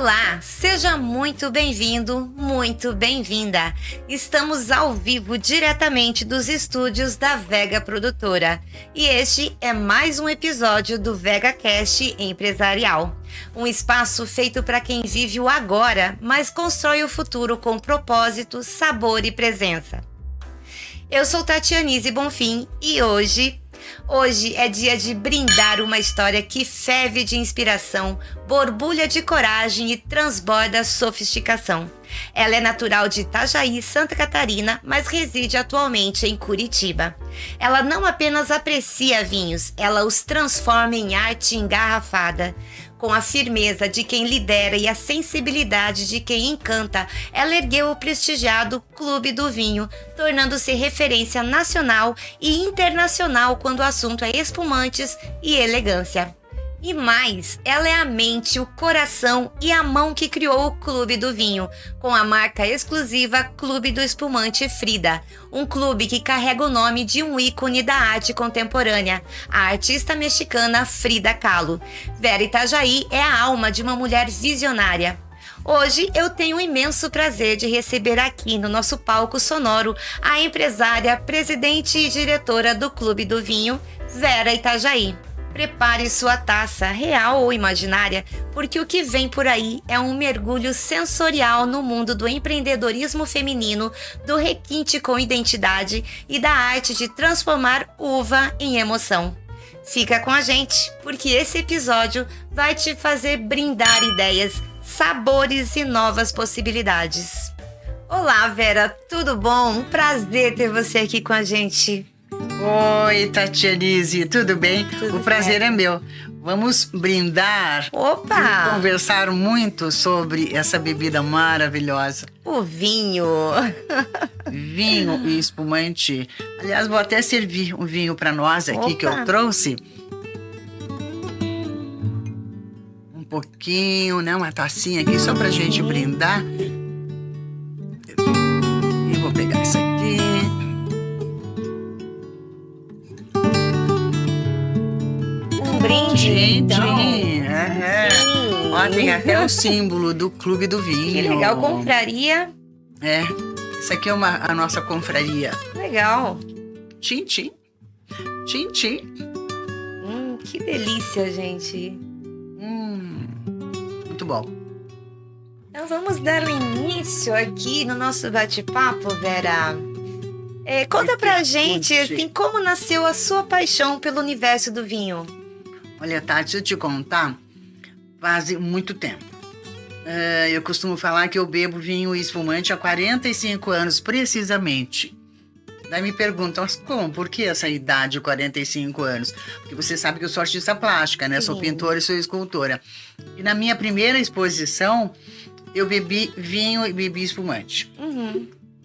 Olá, seja muito bem-vindo, muito bem-vinda. Estamos ao vivo diretamente dos estúdios da Vega Produtora e este é mais um episódio do VegaCast Empresarial. Um espaço feito para quem vive o agora, mas constrói o futuro com propósito, sabor e presença. Eu sou Tatianise Bonfim e hoje é dia de brindar uma história que ferve de inspiração, borbulha de coragem e transborda sofisticação. Ela é natural de Itajaí, Santa Catarina, mas reside atualmente em Curitiba. Ela não apenas aprecia vinhos, ela os transforma em arte engarrafada. Com a firmeza de quem lidera e a sensibilidade de quem encanta, ela ergueu o prestigiado Clube do Vinho, tornando-se referência nacional e internacional quando o assunto é espumantes e elegância. E mais, ela é a mente, o coração e a mão que criou o Clube do Vinho, com a marca exclusiva Clube do Espumante Frida, um clube que carrega o nome de um ícone da arte contemporânea, a artista mexicana Frida Kahlo. Vera Itajaí é a alma de uma mulher visionária. Hoje eu tenho o imenso prazer de receber aqui no nosso palco sonoro a empresária, presidente e diretora do Clube do Vinho, Vera Itajaí. Prepare sua taça, real ou imaginária, porque o que vem por aí é um mergulho sensorial no mundo do empreendedorismo feminino, do requinte com identidade e da arte de transformar uva em emoção. Fica com a gente, porque esse episódio vai te fazer brindar ideias, sabores e novas possibilidades. Olá, Vera, tudo bom? Um prazer ter você aqui com a gente. Oi, Tatianise, tudo bem? Tudo o prazer certo. é meu. Vamos brindar Opa! e conversar muito sobre essa bebida maravilhosa. O vinho! Vinho e espumante. Aliás, vou até servir um vinho para nós aqui. Opa! Que eu trouxe. Um pouquinho, né? Uma tacinha aqui só pra gente brindar. E vou pegar isso aqui. Brinde, então. Ó, tem até o símbolo do Clube do Vinho. Que legal, confraria. É, isso aqui é a nossa confraria. Legal. Tchim, tchim. Tchim, tchim. Que delícia, gente. Muito bom. Então vamos dar o início aqui no nosso bate-papo, Vera. Conta pra gente, assim, como nasceu a sua paixão pelo universo do vinho. Olha, Tati, se eu te contar, faz muito tempo. Eu costumo falar que eu bebo vinho e espumante há 45 anos, precisamente. Daí me perguntam, mas como? Por que essa idade, 45 anos? Porque você sabe que eu sou artista plástica, né? Sim. Sou pintora e sou escultora. E na minha primeira exposição, eu bebi vinho e bebi espumante.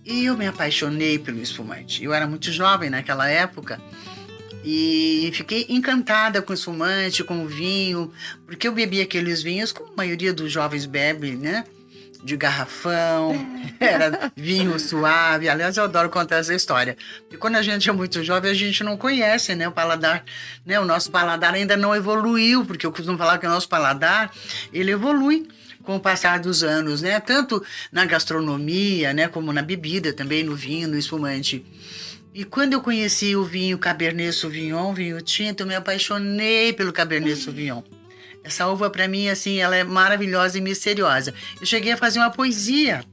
E eu me apaixonei pelo espumante. Eu era muito jovem naquela época. E fiquei encantada com o espumante, com o vinho, porque eu bebi aqueles vinhos como a maioria dos jovens bebe, né? De garrafão, era vinho suave. Aliás, eu adoro contar essa história. E quando a gente é muito jovem, a gente não conhece, né? O paladar, né? O nosso paladar ainda não evoluiu, porque eu costumo falar que o nosso paladar, ele evolui com o passar dos anos, né? Tanto na gastronomia, né? Como na bebida também, no vinho, no espumante. E quando eu conheci o vinho Cabernet Sauvignon, vinho tinto, eu me apaixonei pelo Cabernet Sauvignon. Essa uva, para mim, assim, ela é maravilhosa e misteriosa. Eu cheguei a fazer uma poesia.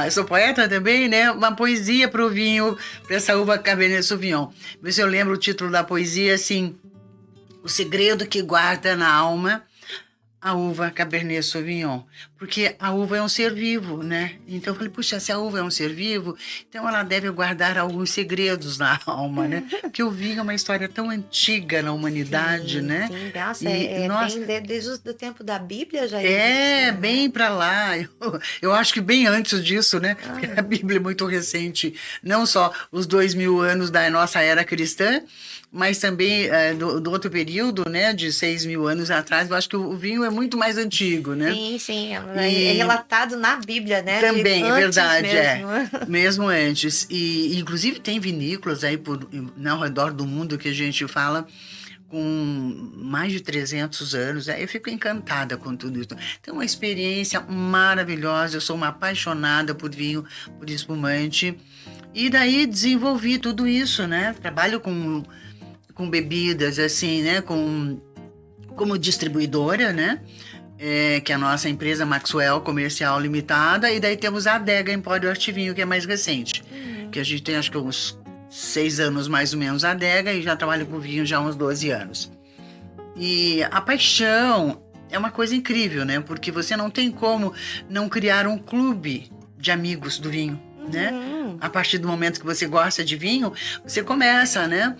Eu sou poeta também, né? Uma poesia para o vinho, para essa uva Cabernet Sauvignon. Vê se eu lembro o título da poesia, assim... O segredo que guarda na alma a uva Cabernet Sauvignon, porque a uva é um ser vivo, né? Então eu falei, puxa, se a uva é um ser vivo, então ela deve guardar alguns segredos na alma, né? Porque o vinho é uma história tão antiga na humanidade, Sim, né? Sim, nossa, vem desde o tempo da Bíblia já existe, né? Bem para lá. Eu acho que bem antes disso, né? Porque a Bíblia é muito recente, não só os 2000 anos da nossa era cristã, mas também do outro período, né, de 6.000 anos atrás. Eu acho que o vinho é muito mais antigo, né? Sim. É relatado na Bíblia, né? Também, é verdade, mesmo. Mesmo antes. E, inclusive, tem vinícolas aí ao redor do mundo que a gente fala com mais de 300 anos. Eu fico encantada com tudo isso. Tem uma experiência maravilhosa. Eu sou uma apaixonada por vinho, por espumante. E daí desenvolvi tudo isso, né? Trabalho com bebidas, assim, né? Como distribuidora, né? Que é a nossa empresa Maxwell Comercial Limitada. E daí temos a Adega Empório Arte Vinho, que é mais recente. Que a gente tem, acho que uns 6 anos mais ou menos a adega e já trabalho com vinho já há uns 12 anos. E a paixão é uma coisa incrível, né? Porque você não tem como não criar um clube de amigos do vinho, né? A partir do momento que você gosta de vinho, você começa, né?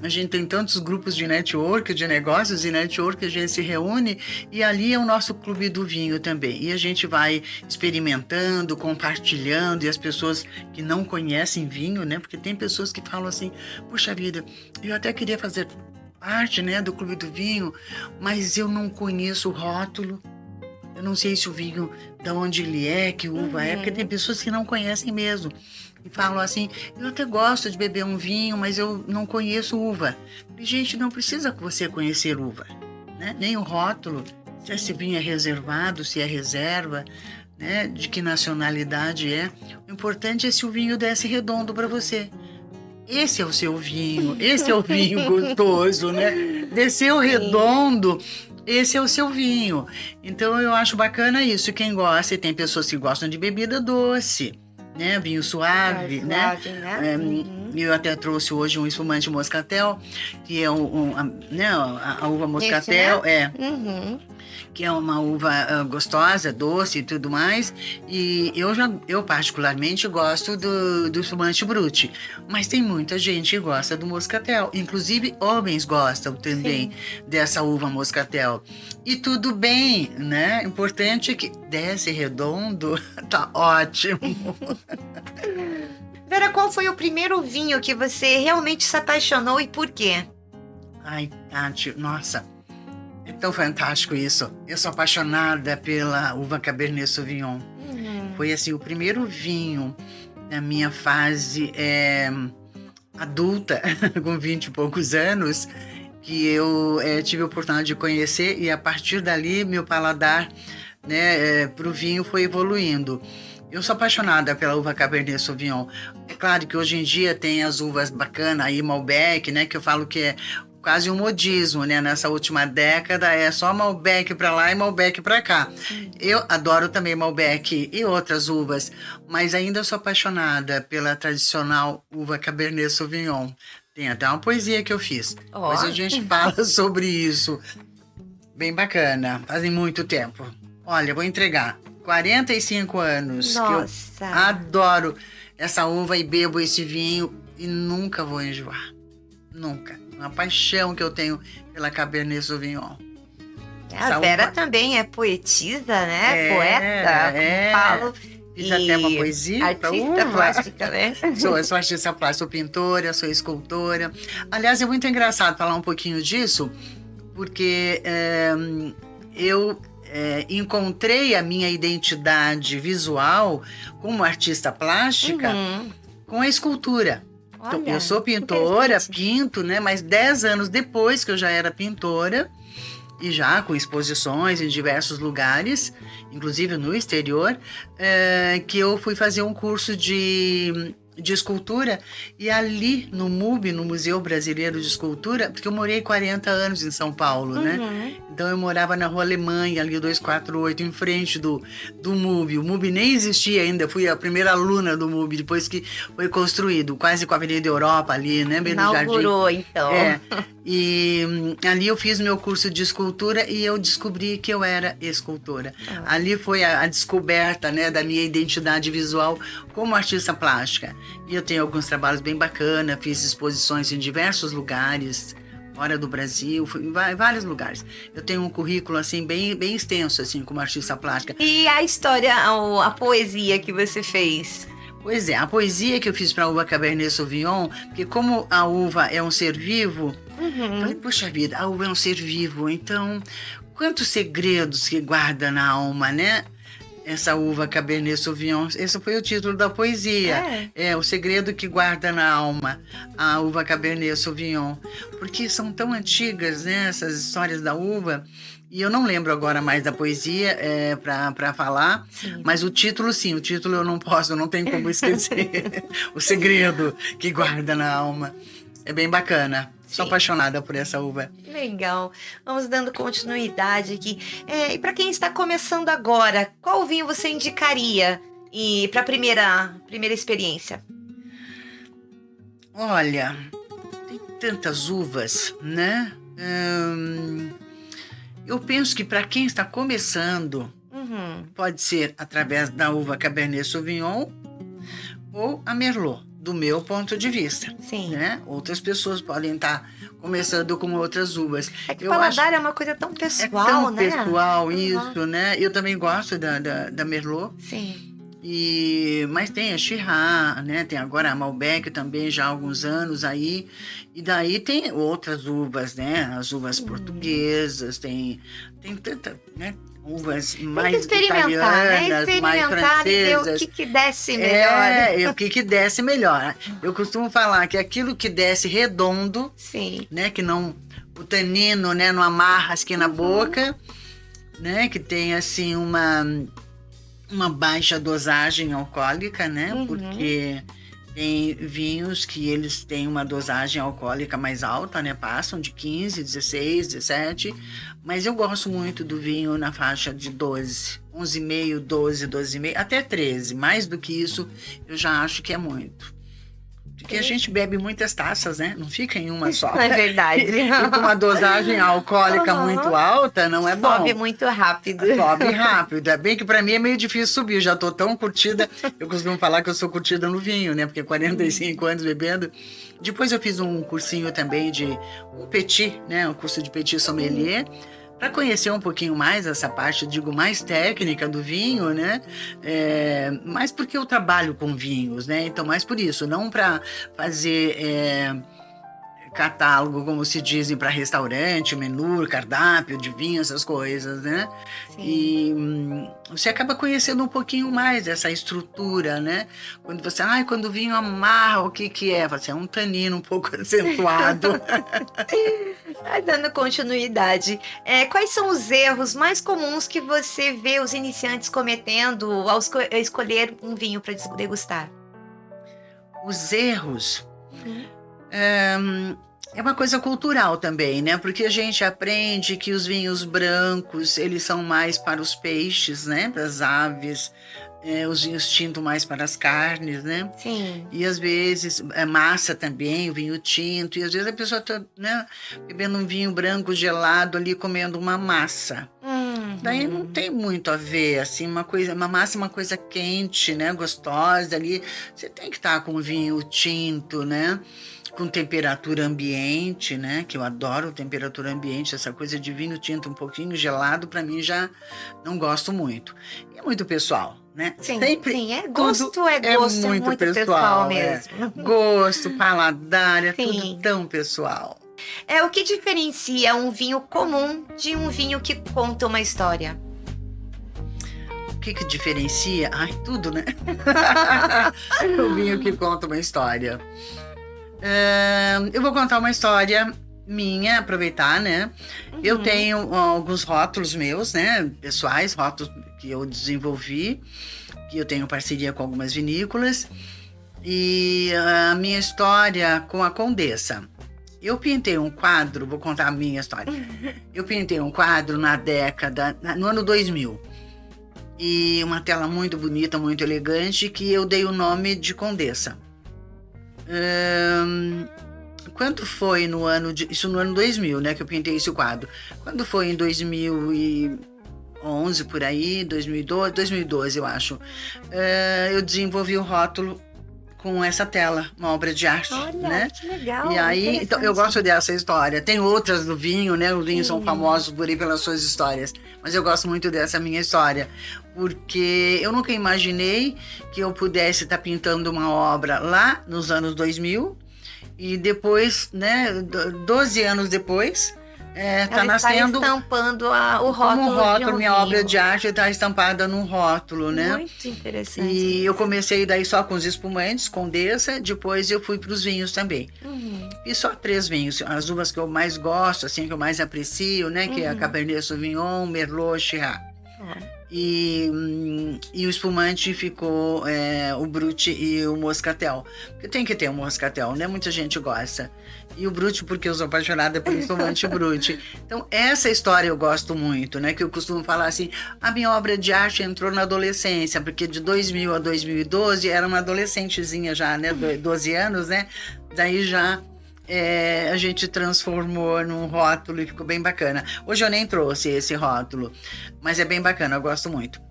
A gente tem tantos grupos de network, de negócios e network, a gente se reúne e ali é o nosso clube do vinho também. E a gente vai experimentando, compartilhando, e as pessoas que não conhecem vinho, né? Porque tem pessoas que falam assim, puxa vida, eu até queria fazer parte, né, do clube do vinho, mas eu não conheço o rótulo. Eu não sei se o vinho, de onde ele é, que uva é, porque tem pessoas que não conhecem mesmo. E falam assim, eu até gosto de beber um vinho, mas eu não conheço uva. E, gente, não precisa você conhecer uva, né? Nem o rótulo, se esse vinho é reservado, se é reserva, né? De que nacionalidade é. O importante é se o vinho desce redondo para você. Esse é o seu vinho, esse é o vinho gostoso, né? Desceu redondo, esse é o seu vinho. Então, eu acho bacana isso. Quem gosta, e tem pessoas que gostam de bebida doce, né? Vinho suave, né? Eu até trouxe hoje um espumante moscatel, que é a uva moscatel, que é uma uva gostosa, doce e tudo mais. E eu particularmente gosto do espumante brut, mas tem muita gente que gosta do moscatel, inclusive homens gostam também dessa uva moscatel. E tudo bem, né? Importante é que desce redondo, tá ótimo. Vera, qual foi o primeiro vinho que você realmente se apaixonou e por quê? Ai, Tati, nossa, é tão fantástico isso. Eu sou apaixonada pela uva Cabernet Sauvignon. Foi assim, o primeiro vinho da minha fase adulta, com 20 e poucos anos, que eu tive a oportunidade de conhecer, e a partir dali meu paladar, né, para o vinho foi evoluindo. Eu sou apaixonada pela uva Cabernet Sauvignon. É claro que hoje em dia tem as uvas bacanas, aí Malbec, né, que eu falo que é quase um modismo, né? Nessa última década é só Malbec para lá e Malbec para cá. Eu adoro também Malbec e outras uvas, mas ainda sou apaixonada pela tradicional uva Cabernet Sauvignon. Tem até uma poesia que eu fiz. Depois a gente fala sobre isso. Bem bacana. Fazem muito tempo. Olha, vou entregar. 45 anos. Nossa. Que eu adoro essa uva e bebo esse vinho e nunca vou enjoar. Nunca. Uma paixão que eu tenho pela Cabernet Sauvignon. A Vera também é poetisa, né? Poeta, falo. Fiz até uma poesia. Artista plástica, né? Sou artista plástica, sou pintora, sou escultora. Aliás, é muito engraçado falar um pouquinho disso, porque eu encontrei a minha identidade visual como artista plástica com a escultura. Olha, então, eu sou pintora, pinto, né? Mas 10 anos depois que eu já era pintora, e já com exposições em diversos lugares, inclusive no exterior, que eu fui fazer um curso de escultura, e ali no MUB, no Museu Brasileiro de Escultura, porque eu morei 40 anos em São Paulo, né? Então eu morava na Rua Alemanha, ali 248, em frente do MUB. O MUB nem existia ainda, fui a primeira aluna do MUB, depois que foi construído, quase com a Avenida Europa ali, né? Bem no jardim. Inaugurou, então. E ali eu fiz meu curso de escultura e eu descobri que eu era escultora. Ali foi a descoberta, né, da minha identidade visual como artista plástica. E eu tenho alguns trabalhos bem bacanas, fiz exposições em diversos lugares, fora do Brasil, fui em vários lugares. Eu tenho um currículo assim bem extenso assim como artista plástica. E a história, a poesia que você fez? Pois é, a poesia que eu fiz para a uva Cabernet Sauvignon, porque como a uva é um ser vivo, falei, poxa vida, a uva é um ser vivo, então quantos segredos que guarda na alma, né? essa uva Cabernet Sauvignon. Esse foi o título da poesia. É O Segredo que Guarda na Alma, a uva Cabernet Sauvignon. Porque são tão antigas, né, essas histórias da uva. E eu não lembro agora mais da poesia para falar, sim. Mas o título eu não tenho como esquecer. O Segredo que Guarda na Alma. É bem bacana. Sim. Sou apaixonada por essa uva. Legal. Vamos dando continuidade aqui. E para quem está começando agora, qual vinho você indicaria para a primeira experiência? Olha, tem tantas uvas, né? Eu penso que para quem está começando, pode ser através da uva Cabernet Sauvignon ou a Merlot, do meu ponto de vista. Sim. Né? Outras pessoas podem estar começando com outras uvas. É que o paladar é uma coisa tão pessoal, tão né? Pessoal, isso, né? Eu também gosto da Merlot. Sim. Mas tem a Shiraz, né? Tem agora a Malbec também, já há alguns anos aí. E daí tem outras uvas, né? As uvas portuguesas, tem tanta, né? Uvas mais italianas, mais francesas. E ver o que desce melhor. O que desce melhor. Eu costumo falar que aquilo que desce redondo, sim, né? Que não, o tanino, né? Não amarra aqui na boca, né? Que tem, assim, uma baixa dosagem alcoólica, né? Porque tem vinhos que eles têm uma dosagem alcoólica mais alta, né? Passam de 15, 16, 17. Mas eu gosto muito do vinho na faixa de 12, 11,5, 12, 12,5, até 13. Mais do que isso, eu já acho que é muito. Porque a gente bebe muitas taças, né? Não fica em uma só. É verdade. E com uma dosagem alcoólica muito alta, não é bom. Sobe muito rápido. Sobe rápido. É bem que pra mim é meio difícil subir. Eu já tô tão curtida. Eu costumo falar que eu sou curtida no vinho, né? Porque 45 anos bebendo. Depois eu fiz um cursinho também de um petit, né? Um curso de petit sommelier. Para conhecer um pouquinho mais essa parte, digo, mais técnica do vinho, né? Mais porque eu trabalho com vinhos, né? Então, mais por isso, não para fazer catálogo, como se dizem, para restaurante, menu, cardápio de vinho, essas coisas, né? Sim. E você acaba conhecendo um pouquinho mais dessa estrutura, né? Quando você, quando o vinho amarra, o que é? Você é um tanino um pouco acentuado. Dando continuidade, quais são os erros mais comuns que você vê os iniciantes cometendo ao escolher um vinho para degustar? Os erros... É uma coisa cultural também, né? Porque a gente aprende que os vinhos brancos, eles são mais para os peixes, né? Para as aves. Os vinhos tintos mais para as carnes, né? Sim. E às vezes, massa também, o vinho tinto. E às vezes a pessoa está, né, bebendo um vinho branco gelado ali, comendo uma massa. Daí não tem muito a ver, assim, uma massa é uma coisa quente, né? Gostosa ali. Você tem que estar com vinho tinto, né? Com temperatura ambiente, né? Que eu adoro temperatura ambiente, essa coisa de vinho tinto um pouquinho gelado, para mim já não gosto muito. E é muito pessoal, né? Sim, sempre sim, gosto, é muito pessoal mesmo. Gosto, paladar, é tudo tão pessoal. O que diferencia um vinho comum de um vinho que conta uma história? O que diferencia? Tudo, né? O vinho que conta uma história. Eu vou contar uma história minha, aproveitar, né? Eu tenho alguns rótulos meus, né? Pessoais, rótulos que eu desenvolvi, que eu tenho parceria com algumas vinícolas. E a minha história com a Condessa. Eu pintei um quadro, vou contar a minha história. Eu pintei um quadro no ano 2000. E uma tela muito bonita, muito elegante, que eu dei o nome de Condessa. Quando foi isso no ano 2000, né, que eu pintei esse quadro. Quando foi em 2011, por aí, 2012, eu acho, eu desenvolvi o rótulo com essa tela, uma obra de arte. Olha, né? Que legal. E aí, então, eu gosto dessa história. Tem outras do vinho, né? Os vinhos são famosos por aí pelas suas histórias. Mas eu gosto muito dessa minha história. Porque eu nunca imaginei que eu pudesse estar pintando uma obra lá nos anos 2000. E depois, né, 12 anos depois, Tá nascendo. Está estampando o rótulo. Como um rótulo, de um minha vinho. obra de arte está estampada num rótulo, né? Muito interessante. E eu comecei daí só com os espumantes, Condessa, depois eu fui para os vinhos também. E só 3 vinhos, as uvas que eu mais gosto, assim, que eu mais aprecio, né? Que é a Cabernet Sauvignon, Merlot, Shiraz. E o espumante ficou o Brut e o Moscatel. Porque tem que ter o Moscatel, né? Muita gente gosta. E o Brut, porque eu sou apaixonada pelo espumante Brut. Então, essa história eu gosto muito, né? Que eu costumo falar assim, a minha obra de arte entrou na adolescência, porque de 2000 a 2012 era uma adolescentezinha já, né? 12 anos, né? Daí já a gente transformou num rótulo e ficou bem bacana. Hoje eu nem trouxe esse rótulo, mas é bem bacana, eu gosto muito.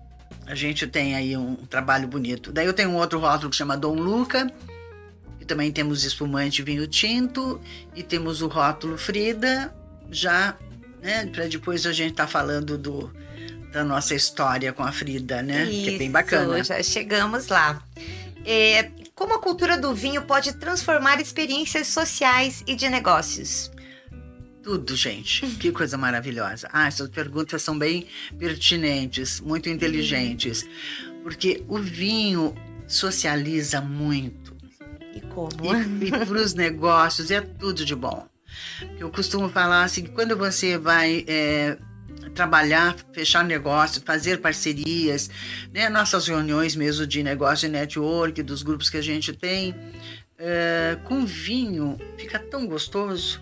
A gente tem aí um trabalho bonito. Daí eu tenho um outro rótulo que chama Dom Luca, e também temos espumante vinho tinto, e temos o rótulo Frida, já, né, para depois a gente tá falando da nossa história com a Frida, né? Isso, que é bem bacana. Já chegamos lá. Como a cultura do vinho pode transformar experiências sociais e de negócios? Tudo, gente. Que coisa maravilhosa. Essas perguntas são bem pertinentes, muito inteligentes, porque o vinho socializa muito. E como? E para os negócios é tudo de bom. Eu costumo falar assim, que quando você vai trabalhar, fechar negócio, fazer parcerias, né? Nossas reuniões mesmo de negócio e network, dos grupos que a gente tem, com vinho, fica tão gostoso,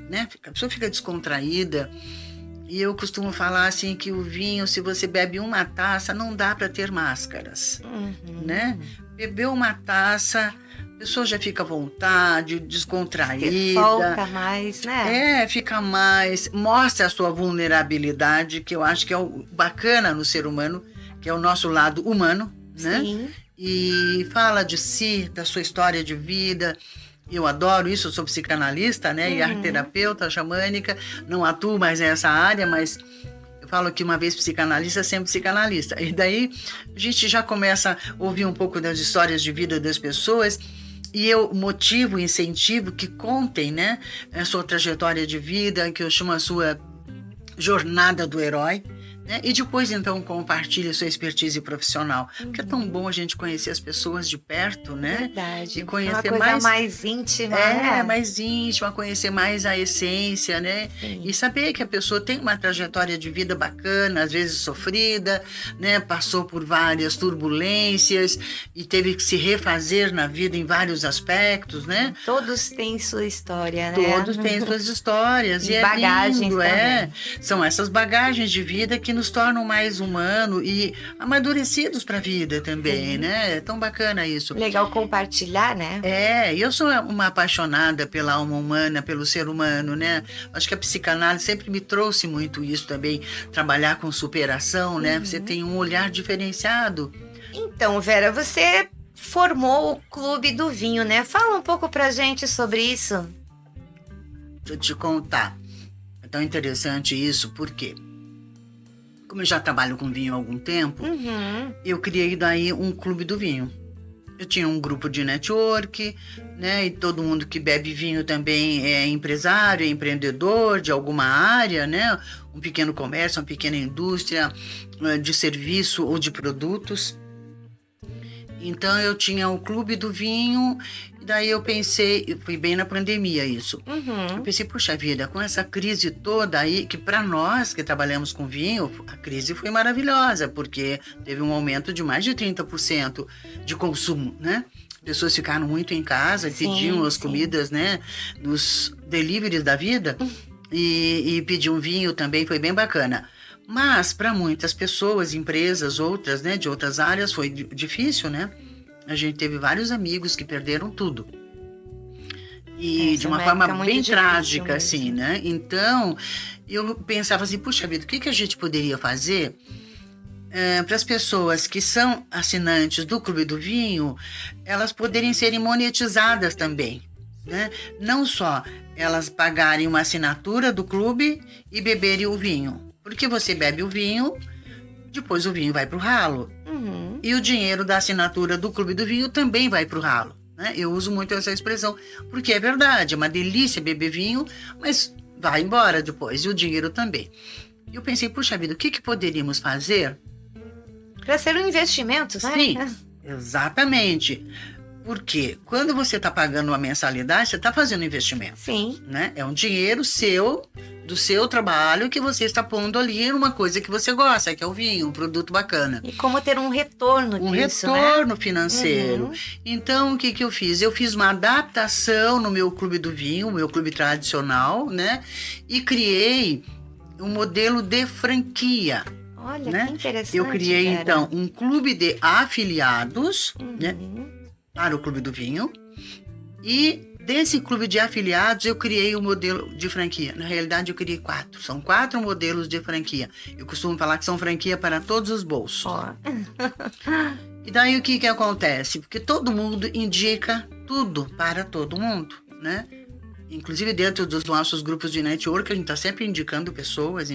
né? A pessoa fica descontraída. E eu costumo falar assim que o vinho, se você bebe uma taça, não dá para ter máscaras, né? Bebeu uma taça, a pessoa já fica à vontade, descontraída. Volta mais, né? Fica mais, mostra a sua vulnerabilidade, que eu acho que é o bacana no ser humano, que é o nosso lado humano, né? Sim. E fala de si, da sua história de vida. Eu adoro isso, eu sou psicanalista, né? E arteterapeuta xamânica, não atuo mais nessa área, mas eu falo que uma vez psicanalista, sempre psicanalista. E daí a gente já começa a ouvir um pouco das histórias de vida das pessoas e eu motivo, incentivo que contem, né? A sua trajetória de vida, que eu chamo a sua jornada do herói. E depois, então, compartilhe sua expertise profissional. Porque é tão bom a gente conhecer as pessoas de perto, né? Verdade. E conhecer uma coisa mais íntima, né? Mais íntima, conhecer mais a essência, né? Sim. E saber que a pessoa tem uma trajetória de vida bacana, às vezes sofrida, né? Passou por várias turbulências e teve que se refazer na vida em vários aspectos, né? Todos têm sua história, né? Todos têm suas histórias. E é bagagens lindo, também. São essas bagagens de vida que nos tornam mais humanos e amadurecidos para a vida também, né? É tão bacana isso. Legal compartilhar, né? Eu sou uma apaixonada pela alma humana, pelo ser humano, né? Acho que a psicanálise sempre me trouxe muito isso também, trabalhar com superação, né? Você tem um olhar diferenciado. Então, Vera, você formou o Clube do Vinho, né? Fala um pouco pra gente sobre isso. Deixa eu te contar. É tão interessante isso, por quê? Como eu já trabalho com vinho há algum tempo, eu criei daí um clube do vinho. Eu tinha um grupo de network, né? E todo mundo que bebe vinho também é empresário, é empreendedor de alguma área, né? Um pequeno comércio, uma pequena indústria de serviço ou de produtos. Então eu tinha o clube do vinho, e daí eu pensei, foi bem na pandemia isso. Eu pensei, puxa vida, com essa crise toda aí, que para nós que trabalhamos com vinho, a crise foi maravilhosa, porque teve um aumento de mais de 30% de consumo, né? Pessoas ficaram muito em casa, pediam as comidas, né, nos deliveries da vida, e pediam vinho também, foi bem bacana. Mas, para muitas pessoas, empresas, outras, né, de outras áreas, foi difícil, né? A gente teve vários amigos que perderam tudo. E de uma forma bem trágica, assim, né? Então, eu pensava assim, puxa vida, o que a gente poderia fazer para as pessoas que são assinantes do Clube do Vinho, elas poderem serem monetizadas também, né? Não só elas pagarem uma assinatura do clube e beberem o vinho. Porque você bebe o vinho, depois o vinho vai para o ralo. E o dinheiro da assinatura do Clube do Vinho também vai para o ralo, né? Eu uso muito essa expressão, porque é verdade, é uma delícia beber vinho, mas vai embora depois, e o dinheiro também. Eu pensei, puxa vida, o que poderíamos fazer? Para ser um investimento, né? Sim, exatamente. Porque quando você está pagando uma mensalidade, você está fazendo um investimento. Sim. Né? É um dinheiro seu, do seu trabalho, que você está pondo ali numa coisa que você gosta, que é o vinho, um produto bacana. E como ter um retorno disso, Um retorno, né? financeiro. Então, o que eu fiz? Eu fiz uma adaptação no meu clube do vinho, meu clube tradicional, né? E criei um modelo de franquia. Olha, né? que interessante. Eu criei, Vera. então, um clube de afiliados, né? Para o Clube do Vinho. E desse clube de afiliados, eu criei um modelo de franquia. Na realidade, eu criei 4. São 4 modelos de franquia. Eu costumo falar que são franquia para todos os bolsos. Ó. E daí, o que acontece? Porque todo mundo indica tudo para todo mundo, né? Inclusive, dentro dos nossos grupos de network, a gente está sempre indicando pessoas,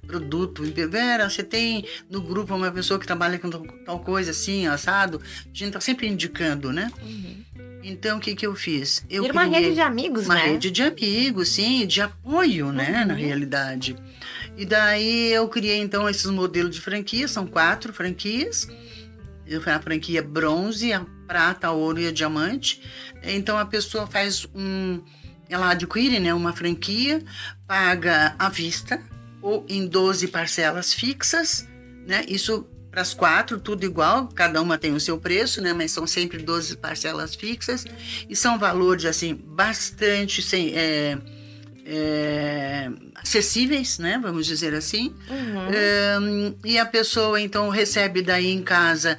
produto. Vera, você tem no grupo uma pessoa que trabalha com tal coisa assim, assado? A gente está sempre indicando, né? Então, o que eu fiz? Eu Vira uma rede de amigos, uma né? rede de amigos, sim, de apoio, né? Na realidade. E daí, eu criei, então, esses modelos de franquia. São 4 franquias. A franquia bronze, a prata, a ouro e a diamante. Então, a pessoa faz ela adquire, né, uma franquia, paga à vista ou em 12 parcelas fixas, né? Isso para as 4, tudo igual, cada uma tem o seu preço, né? Mas são sempre 12 parcelas fixas e são valores, assim, bastante acessíveis, né? Vamos dizer assim. E a pessoa, então, recebe daí em casa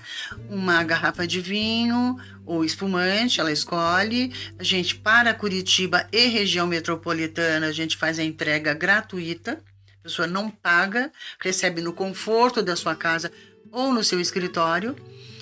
uma garrafa de vinho ou espumante, ela escolhe. A gente, para Curitiba e região metropolitana, a gente faz a entrega gratuita. A pessoa não paga, recebe no conforto da sua casa ou no seu escritório.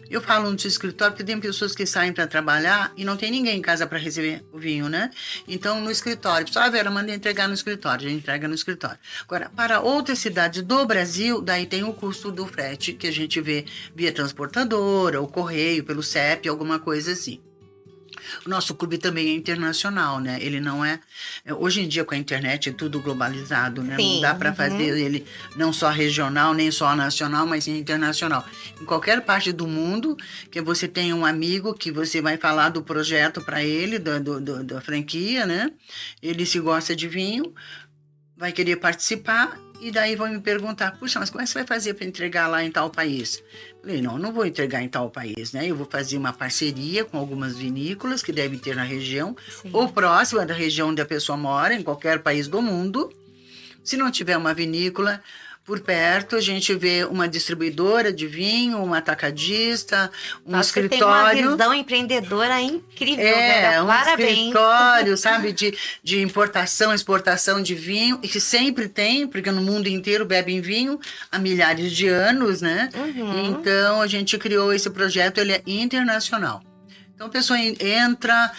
Eu falo no seu escritório porque tem pessoas que saem para trabalhar e não tem ninguém em casa para receber o vinho, né? Então, no escritório, pessoal, Vera, manda entregar no escritório, a gente entrega no escritório. Agora, para outras cidades do Brasil, daí tem o custo do frete que a gente vê via transportadora, ou correio, pelo CEP, alguma coisa assim. O nosso clube também é internacional, né? Ele não é... Hoje em dia, com a internet, é tudo globalizado, né? Sim, não dá para fazer ele não só regional, nem só nacional, mas internacional. Em qualquer parte do mundo, que você tem um amigo que você vai falar do projeto para ele, da franquia, né? Ele se gosta de vinho, vai querer participar, e daí vão me perguntar, puxa, mas como é que você vai fazer para entregar lá em tal país? Falei, não vou entregar em tal país, né? Eu vou fazer uma parceria com algumas vinícolas que devem ter na região, Sim. ou próxima da região onde a pessoa mora, em qualquer país do mundo. Se não tiver uma vinícola por perto, a gente vê uma distribuidora de vinho, um atacadista, um escritório. Tem uma visão empreendedora incrível, Vera. Parabéns. Escritório, sabe, de importação, exportação de vinho, e que sempre tem, porque no mundo inteiro bebem vinho há milhares de anos, né? Então, a gente criou esse projeto, ele é internacional. Então, a pessoa entra,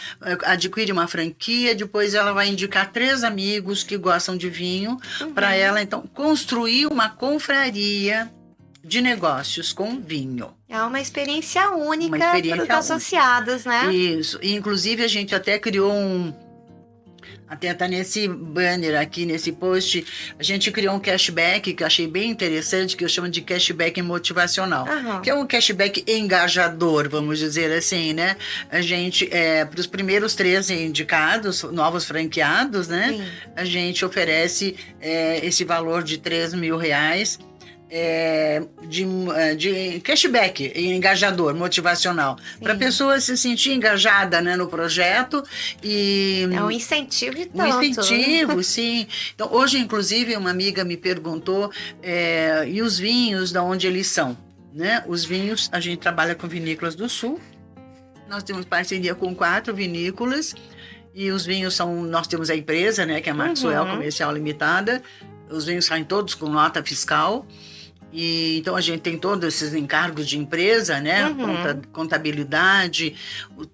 adquire uma franquia, depois ela vai indicar 3 amigos que gostam de vinho, para ela, então, construir uma confraria de negócios com vinho. É uma experiência única para os única. associados, né? Isso. E, inclusive, a gente até criou até tá nesse banner aqui, nesse post, a gente criou um cashback que eu achei bem interessante, que eu chamo de cashback motivacional, que é um cashback engajador, vamos dizer assim, né? A gente, para os primeiros 3 indicados, novos franqueados, né? Sim. A gente oferece esse valor de R$3.000, de cashback engajador, motivacional, para a pessoa se sentir engajada, né, no projeto. E é um incentivo e tanto. Um incentivo, sim. Então, hoje, inclusive, uma amiga me perguntou, e os vinhos, de onde eles são? Né? Os vinhos, a gente trabalha com vinícolas do Sul, nós temos parceria com 4 vinícolas, e os vinhos nós temos a empresa, né, que é a Maxwell Comercial Limitada, os vinhos saem todos com nota fiscal. E então a gente tem todos esses encargos de empresa, né? Contabilidade,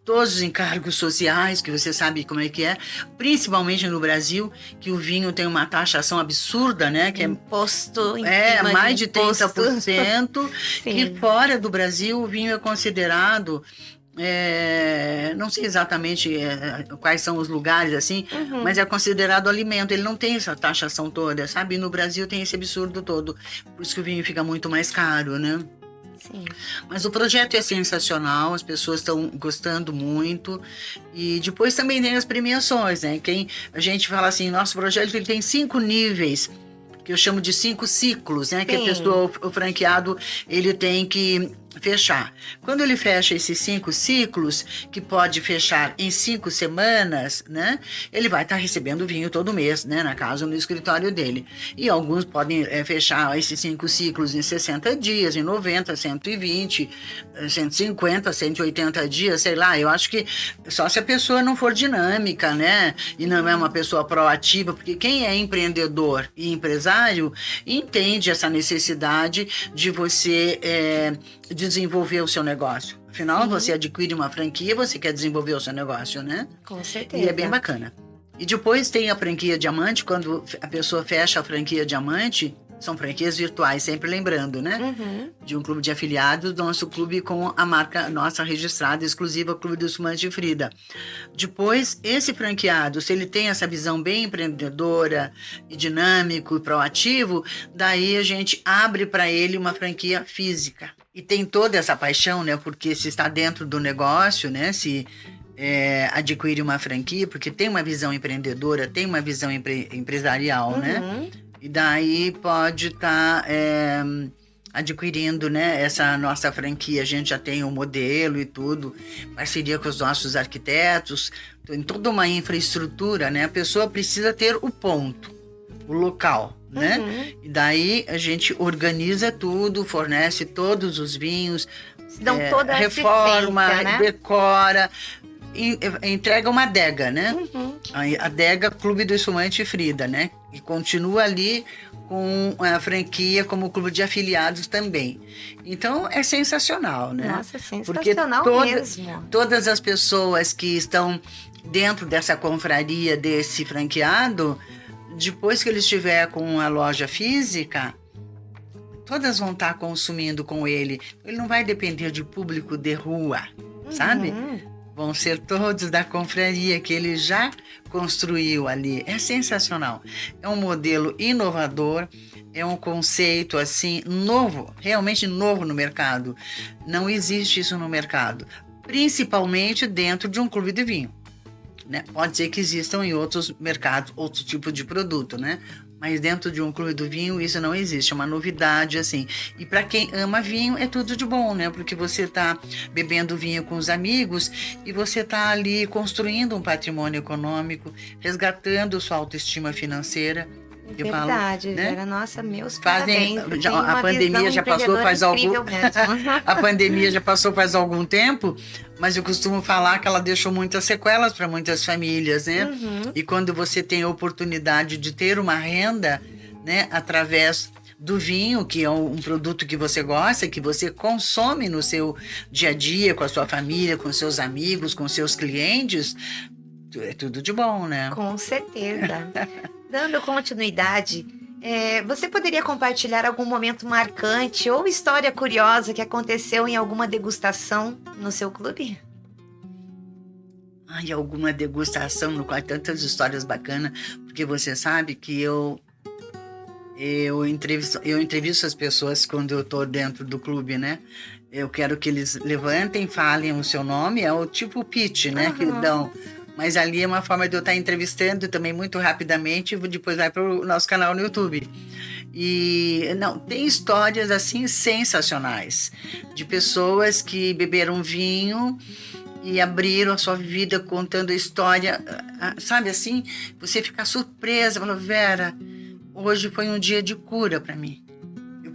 todos os encargos sociais, que você sabe como é que é, principalmente no Brasil, que o vinho tem uma taxação absurda, né? Que imposto mais de 30%, que fora do Brasil o vinho é considerado não sei exatamente quais são os lugares, assim, mas é considerado alimento. Ele não tem essa taxação toda, sabe? E no Brasil tem esse absurdo todo. Por isso que o vinho fica muito mais caro, né? Sim. Mas o projeto é sensacional, as pessoas estão gostando muito. E depois também tem as premiações, né? A gente fala assim, nosso projeto ele tem 5 níveis, que eu chamo de 5 ciclos, né? Sim. Que a pessoa, o franqueado, ele tem que fechar. Quando ele fecha esses 5 ciclos, que pode fechar em 5 semanas, né? Ele vai estar recebendo vinho todo mês, né? Na casa, no escritório dele. E alguns podem fechar esses 5 ciclos em 60 dias, em 90, 120, 150, 180 dias, sei lá. Eu acho que só se a pessoa não for dinâmica, né? E não é uma pessoa proativa, porque quem é empreendedor e empresário entende essa necessidade de você desenvolver o seu negócio. Afinal, você adquire uma franquia, você quer desenvolver o seu negócio, né? Com certeza. E é bem bacana. E depois tem a franquia Diamante, quando a pessoa fecha a franquia Diamante, são franquias virtuais, sempre lembrando, né? De um clube de afiliados, nosso clube com a marca nossa registrada, exclusiva, Clube do Espumante Frida. Depois, esse franqueado, se ele tem essa visão bem empreendedora e dinâmico e proativo, daí a gente abre para ele uma franquia física. E tem toda essa paixão, né? Porque se está dentro do negócio, né? Se adquire uma franquia, porque tem uma visão empreendedora, tem uma visão empresarial, né? E daí pode estar adquirindo, né, essa nossa franquia. A gente já tem um modelo e tudo, parceria com os nossos arquitetos, tem toda uma infraestrutura, né? A pessoa precisa ter o ponto, o local, né? E daí a gente organiza tudo, fornece todos os vinhos, dão toda reforma, né? decora, entrega uma adega, né? A adega Clube do Espumante Frida, né? E continua ali com a franquia como clube de afiliados também. Então, é sensacional, né? Nossa, sensacional. Porque mesmo. Todas as pessoas que estão dentro dessa confraria desse franqueado, depois que ele estiver com a loja física, todas vão estar consumindo com ele. Ele não vai depender de público de rua, sabe? Vão ser todos da confraria que ele já construiu ali. É sensacional. É um modelo inovador, é um conceito assim novo, realmente novo no mercado. Não existe isso no mercado, principalmente dentro de um clube de vinho, né? Pode ser que existam em outros mercados, outro tipo de produto, né? Mas dentro de um clube do vinho isso não existe, é uma novidade assim. E para quem ama vinho é tudo de bom, né? Porque você está bebendo vinho com os amigos e você está ali construindo um patrimônio econômico, resgatando sua autoestima financeira. Verdade, né? Vera, nossa, meus parabéns. A pandemia já passou faz algum a pandemia já passou faz algum tempo, mas eu costumo falar que ela deixou muitas sequelas para muitas famílias, né? E quando você tem a oportunidade de ter uma renda, né, através do vinho, que é um produto que você gosta, que você consome no seu dia a dia, com a sua família, com seus amigos, com seus clientes, é tudo de bom, né? Com certeza. Dando continuidade, você poderia compartilhar algum momento marcante ou história curiosa que aconteceu em alguma degustação no seu clube? Ai, alguma degustação no qual tantas histórias bacanas, porque você sabe que eu entrevisto as pessoas quando eu estou dentro do clube, né? Eu quero que eles levantem, falem o seu nome, é o tipo pitch, né? Que dão. Mas ali é uma forma de eu estar entrevistando também muito rapidamente, depois vai para o nosso canal no YouTube. E não, tem histórias assim sensacionais de pessoas que beberam vinho e abriram a sua vida contando a história, sabe assim? Você fica surpresa, fala, Vera, hoje foi um dia de cura para mim.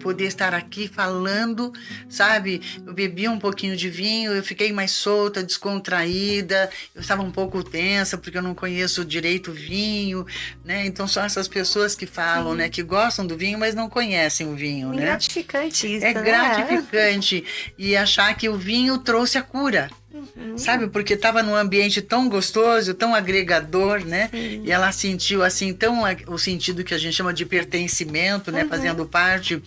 Poder estar aqui falando, sabe? Eu bebi um pouquinho de vinho, eu fiquei mais solta, descontraída, eu estava um pouco tensa porque eu não conheço direito o vinho, né? Então são essas pessoas que falam, né? Que gostam do vinho, mas não conhecem o vinho, né? Gratificante isso, É né? gratificante. E achar que o vinho trouxe a cura. sabe? Porque estava num ambiente tão gostoso, tão agregador, né? Sim. E ela sentiu, assim, tão o sentido que a gente chama de pertencimento, né? Fazendo parte...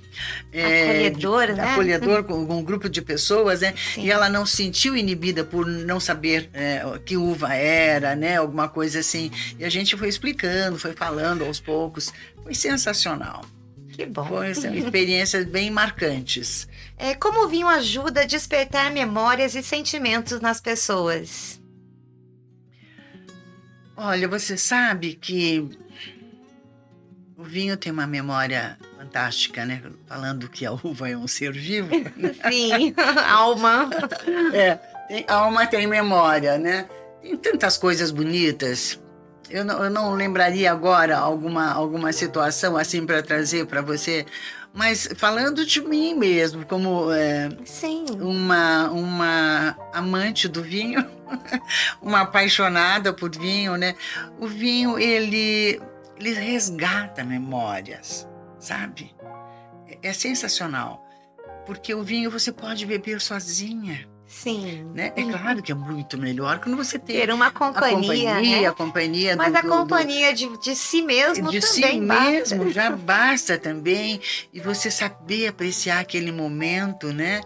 Acolhedor, né? Acolhedor com um grupo de pessoas, né? Sim. E ela não se sentiu inibida por não saber que uva era, né? Alguma coisa assim. E a gente foi explicando, foi falando aos poucos. Foi sensacional. Que bom. Foram experiências bem marcantes. Como o vinho ajuda a despertar memórias e sentimentos nas pessoas? Olha, você sabe que o vinho tem uma memória fantástica, né? Falando que a uva é um ser vivo. Sim, alma. Tem alma, tem memória, né? Tem tantas coisas bonitas. Eu não lembraria agora alguma situação assim para trazer para você, mas falando de mim mesmo, como Sim. uma amante do vinho, uma apaixonada por vinho, né? O vinho, ele resgata memórias, sabe? É sensacional, porque o vinho você pode beber sozinha. Sim. Né? É claro que é muito melhor quando você tem ter uma companhia, né? a companhia Mas a companhia de si mesmo de também si mesmo já basta também, e você saber apreciar aquele momento, né?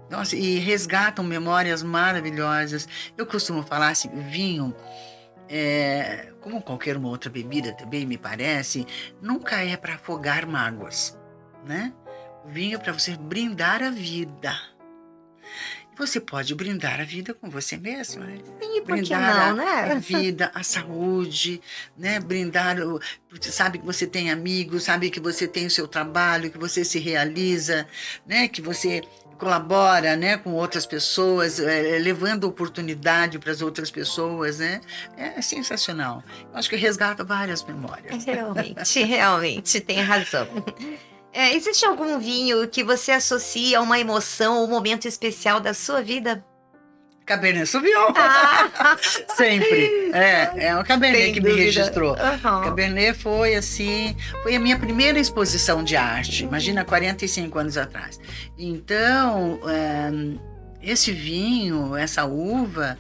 Nossa, e resgatam memórias maravilhosas. Eu costumo falar assim, o vinho, como qualquer uma outra bebida também me parece, nunca é para afogar mágoas, né? O vinho é para você brindar a vida. Você pode brindar a vida com você mesmo, né? Sim, por que Brindar não, né? a vida, a saúde, né? Brindar, porque sabe que você tem amigos, sabe que você tem o seu trabalho, que você se realiza, né? Que você colabora, né? Com outras pessoas, levando oportunidade para as outras pessoas, né? É sensacional. Eu acho que resgata várias memórias. Realmente, tem razão. Existe algum vinho que você associa a uma emoção ou um momento especial da sua vida? Cabernet Sauvignon. Sempre. É o Cabernet Sem que dúvida. me registrou. Uhum. Cabernet foi assim, foi a minha primeira exposição de arte, imagina, 45 anos atrás. Então, esse vinho, essa uva,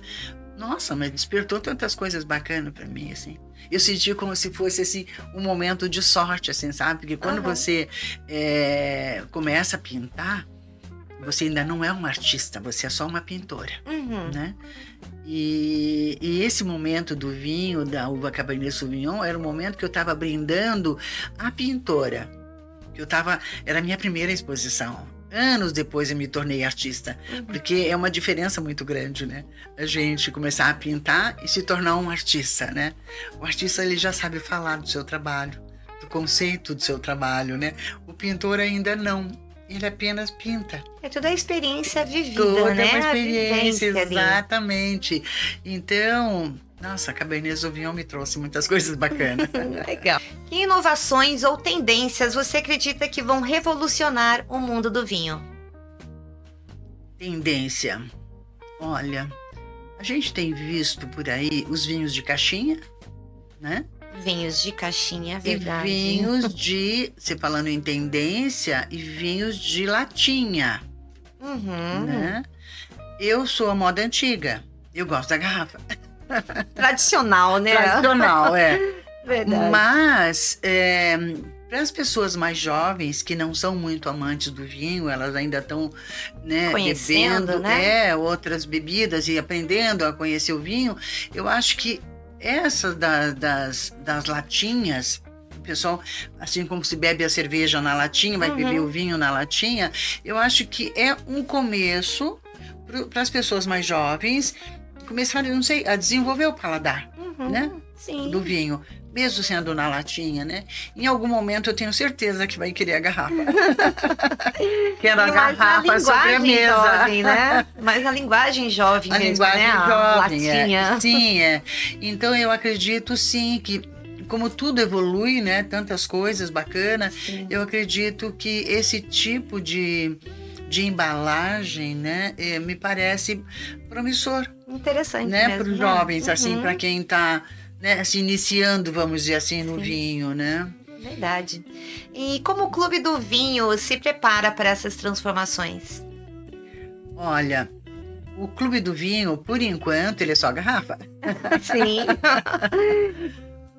nossa, mas despertou tantas coisas bacanas para mim, assim. Eu senti como se fosse, assim, um momento de sorte, assim, sabe? Porque quando você começa a pintar, você ainda não é uma artista, você é só uma pintora, né? E esse momento do vinho, da uva Cabernet Sauvignon, era o momento que eu estava brindando a pintora. Era a minha primeira exposição. Anos depois eu me tornei artista, porque é uma diferença muito grande, né? A gente começar a pintar e se tornar um artista, né? O artista, ele já sabe falar do seu trabalho, do conceito do seu trabalho, né? O pintor ainda não, ele apenas pinta. É toda a experiência vivida, Toda né? uma experiência, A vivência ali. exatamente. Então, nossa, a Cabernet Sauvignon me trouxe muitas coisas bacanas. Legal. Que inovações ou tendências você acredita que vão revolucionar o mundo do vinho? Tendência. Olha, a gente tem visto por aí os vinhos de caixinha, né? Vinhos de caixinha, verdade. E vinhos você falando em tendência, e vinhos de latinha, né? Eu sou a moda antiga, eu gosto da garrafa. Tradicional, né? Tradicional, Verdade. Mas, para as pessoas mais jovens, que não são muito amantes do vinho, elas ainda estão, né, Conhecendo, bebendo, né? outras bebidas e aprendendo a conhecer o vinho, eu acho que essa das latinhas, o pessoal, assim como se bebe a cerveja na latinha, vai beber o vinho na latinha, eu acho que é um começo para as pessoas mais jovens começarem, não sei, a desenvolver o paladar, né? Sim. Do vinho, mesmo sendo na latinha, né? Em algum momento eu tenho certeza que vai querer a garrafa. Quero a garrafa sobre a mesa. Jovem, né? Mas a linguagem jovem A mesmo, linguagem né? A jovem, latinha. Sim, Então eu acredito sim que, como tudo evolui, né? Tantas coisas bacanas, eu acredito que esse tipo de embalagem, né? Me parece promissor. Interessante, né? mesmo, Para os né? jovens, assim, para quem está, né, se iniciando, vamos dizer assim, no vinho, né? Verdade. E como o Clube do Vinho se prepara para essas transformações? Olha, o Clube do Vinho, por enquanto, ele é só garrafa. Sim.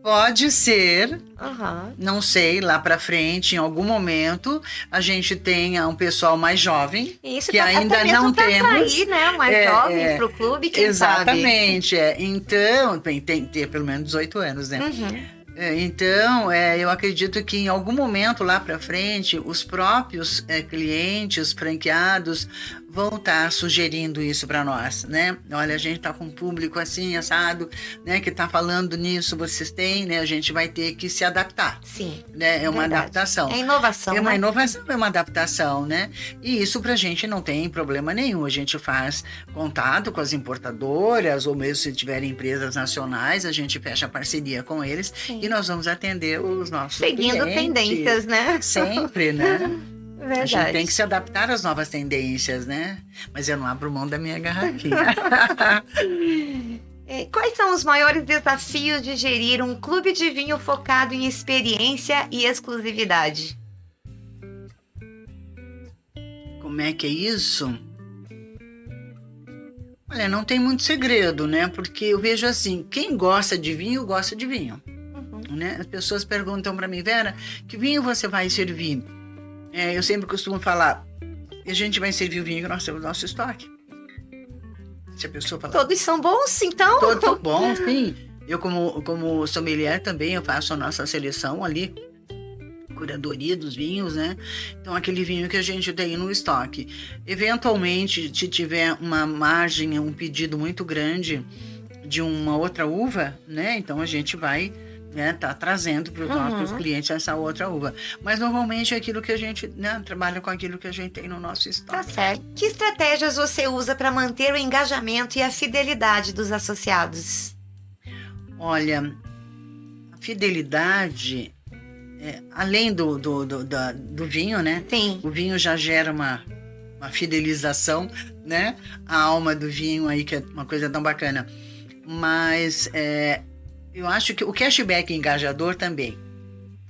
Pode ser, Uhum. não sei, lá para frente, em algum momento, a gente tenha um pessoal mais jovem, Isso que ainda até não mesmo pra temos. atrair, né, mais jovens pro clube, quem Exatamente, então, tem que ter pelo menos 18 anos, né? Uhum. Então, eu acredito que em algum momento lá para frente, os próprios clientes, franqueados, vão estar sugerindo isso para nós, né? Olha, a gente está com um público assim, assado, né? Que está falando nisso, vocês têm, né? A gente vai ter que se adaptar. Sim. Né? É uma Verdade. adaptação. É inovação, É uma né? inovação, é uma adaptação, né? E isso pra gente não tem problema nenhum. A gente faz contato com as importadoras, ou mesmo se tiverem empresas nacionais, a gente fecha parceria com eles. Sim. E nós vamos atender os nossos Seguindo clientes. tendências, né? Sempre, né? Verdade. A gente tem que se adaptar às novas tendências, né? Mas eu não abro mão da minha garrafinha. Quais são os maiores desafios de gerir um clube de vinho focado em experiência e exclusividade? Como é que é isso? Olha, não tem muito segredo, né? Porque eu vejo assim, quem gosta de vinho, gosta de vinho. Né? As pessoas perguntam para mim, Vera, que vinho você vai servir? Eu sempre costumo falar, a gente vai servir o vinho que nós temos no nosso estoque. Se a pessoa falar, Todos são bons, então? Todos bons, sim. Eu, como sommelier também, eu faço a nossa seleção ali, curadoria dos vinhos, né? Então, aquele vinho que a gente tem no estoque. Eventualmente, se tiver uma margem, um pedido muito grande de uma outra uva, né? Então, a gente vai, né, tá trazendo para os nossos clientes essa outra uva. Mas, normalmente, é aquilo que a gente, né, trabalha com aquilo que a gente tem no nosso estoque. Tá certo. Que estratégias você usa para manter o engajamento e a fidelidade dos associados? Olha, a fidelidade... além do vinho, né? Sim. O vinho já gera uma fidelização, né? A alma do vinho aí, que é uma coisa tão bacana. Mas eu acho que o cashback engajador também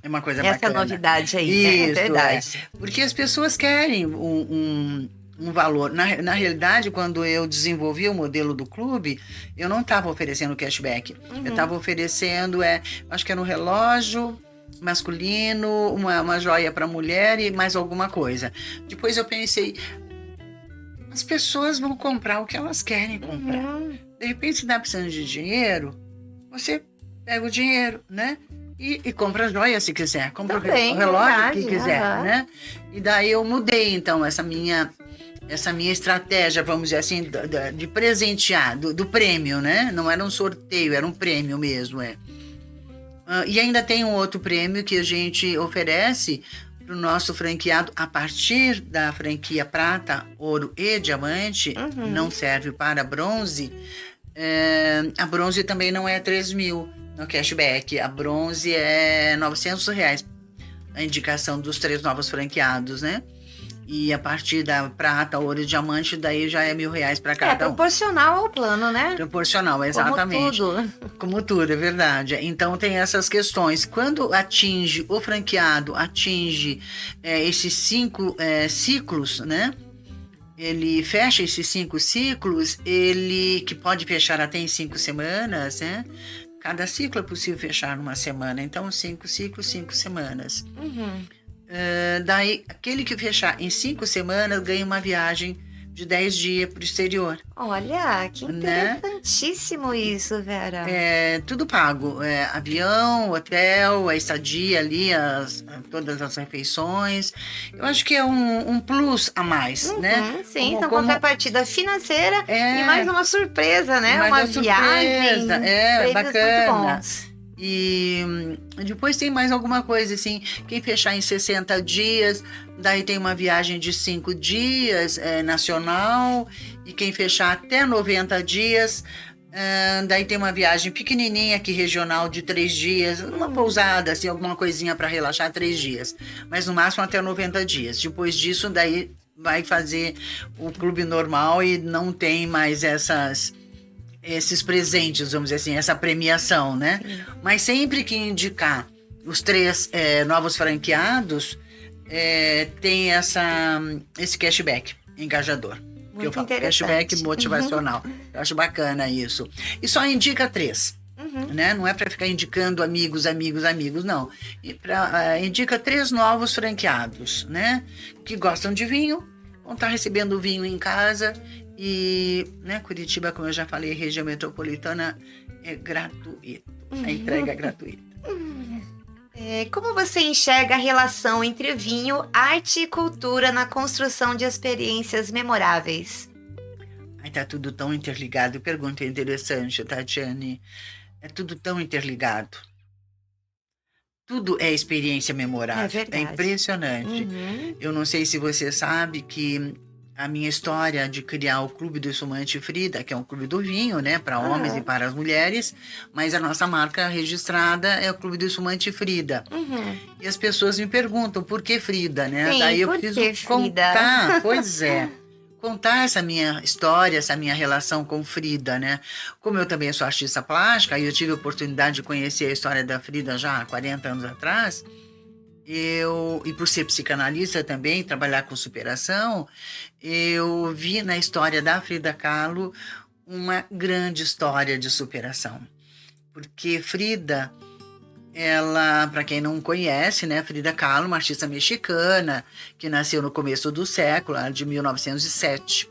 é uma coisa bacana. Essa novidade aí, isso, é verdade. Porque as pessoas querem um valor. Na realidade, quando eu desenvolvi o modelo do clube, eu não estava oferecendo cashback. Eu estava oferecendo, acho que era um relógio masculino, uma joia para mulher e mais alguma coisa. Depois eu pensei, as pessoas vão comprar o que elas querem comprar. De repente, se dá precisando de dinheiro, você pega o dinheiro, né? E compra a joia se quiser, compra também, o relógio verdade, que quiser, né? E daí eu mudei, então, essa minha estratégia, vamos dizer assim, de presentear, do prêmio, né? Não era um sorteio, era um prêmio mesmo, e ainda tem um outro prêmio que a gente oferece para o nosso franqueado a partir da franquia prata, ouro e diamante, não serve para bronze. A bronze também não é 3.000 no cashback, a bronze é R$900, a indicação dos 3 novos franqueados, né? E a partir da prata, ouro e diamante, daí já é R$1.000 para cada um. Proporcional ao plano, né? Proporcional, exatamente. Como tudo, é verdade. Então tem essas questões. Quando atinge, o franqueado atinge esses 5 ciclos, né? Ele fecha esses 5 ciclos, ele que pode fechar até em 5 semanas, né? Cada ciclo é possível fechar numa semana. Então, 5 ciclos, 5 semanas. Daí, aquele que fechar em 5 semanas ganha uma viagem de 10 dias para o exterior. Olha, que interessantíssimo, né? Isso, Vera. Tudo pago. Avião, hotel, a estadia ali, todas as refeições. Eu acho que é um plus a mais, né? Sim, então contrapartida financeira e mais uma surpresa, né? Uma viagem. Bacana. Muito bons. E depois tem mais alguma coisa, assim, quem fechar em 60 dias, daí tem uma viagem de 5 dias nacional, e quem fechar até 90 dias, daí tem uma viagem pequenininha aqui, regional, de 3 dias, uma pousada, assim, alguma coisinha para relaxar 3 dias, mas no máximo até 90 dias. Depois disso, daí vai fazer o clube normal e não tem mais esses presentes, vamos dizer assim, essa premiação, né? Sim. Mas sempre que indicar os 3 novos franqueados, tem esse cashback engajador. que eu falo, cashback motivacional. Eu acho bacana isso. E só indica 3. Né? Não é para ficar indicando amigos, não. Indica 3 novos franqueados, né? Que gostam de vinho, vão estar recebendo vinho em casa. E, né, Curitiba, como eu já falei, região metropolitana é gratuito. A entrega é gratuita. Como você enxerga a relação entre vinho, arte e cultura na construção de experiências memoráveis? Ai, tá tudo tão interligado. Pergunta interessante, Tatiane. É tudo tão interligado. Tudo é experiência memorável. É verdade. É impressionante. Eu não sei se você sabe que a minha história de criar o Clube do Espumante Frida, que é um clube do vinho, né, para homens e para as mulheres, mas a nossa marca registrada é o Clube do Espumante Frida. E as pessoas me perguntam por que Frida, né? Sim, daí eu por preciso que Frida? contar, pois é. Contar essa minha história, essa minha relação com Frida, né? Como eu também sou artista plástica e eu tive a oportunidade de conhecer a história da Frida já há 40 anos atrás, e por ser psicanalista também, trabalhar com superação, eu vi na história da Frida Kahlo uma grande história de superação. Porque Frida, ela, para quem não conhece, né, Frida Kahlo, uma artista mexicana que nasceu no começo do século, de 1907,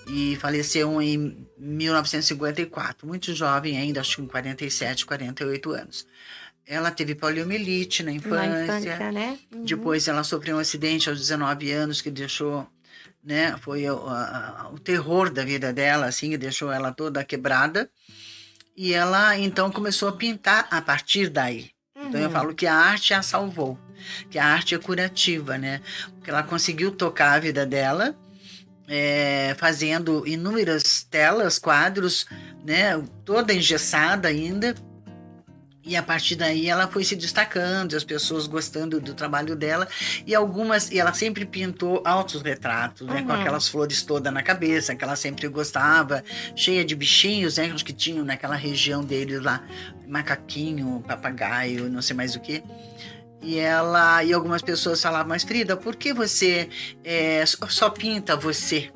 e faleceu em 1954, muito jovem ainda, acho que com 47, 48 anos. Ela teve poliomielite na infância, né? Depois ela sofreu um acidente aos 19 anos que deixou, né, foi o terror da vida dela, assim, deixou ela toda quebrada. E ela, então, começou a pintar a partir daí. Então, eu falo que a arte a salvou, que a arte é curativa, né? Porque ela conseguiu tocar a vida dela, fazendo inúmeras telas, quadros, né? Toda engessada ainda. E a partir daí ela foi se destacando, as pessoas gostando do trabalho dela. E ela sempre pintou autorretratos, né? Com aquelas flores todas na cabeça, que ela sempre gostava, cheia de bichinhos, né? Que tinham naquela região deles lá, macaquinho, papagaio, não sei mais o que. E algumas pessoas falavam, mas Frida, por que você só pinta você,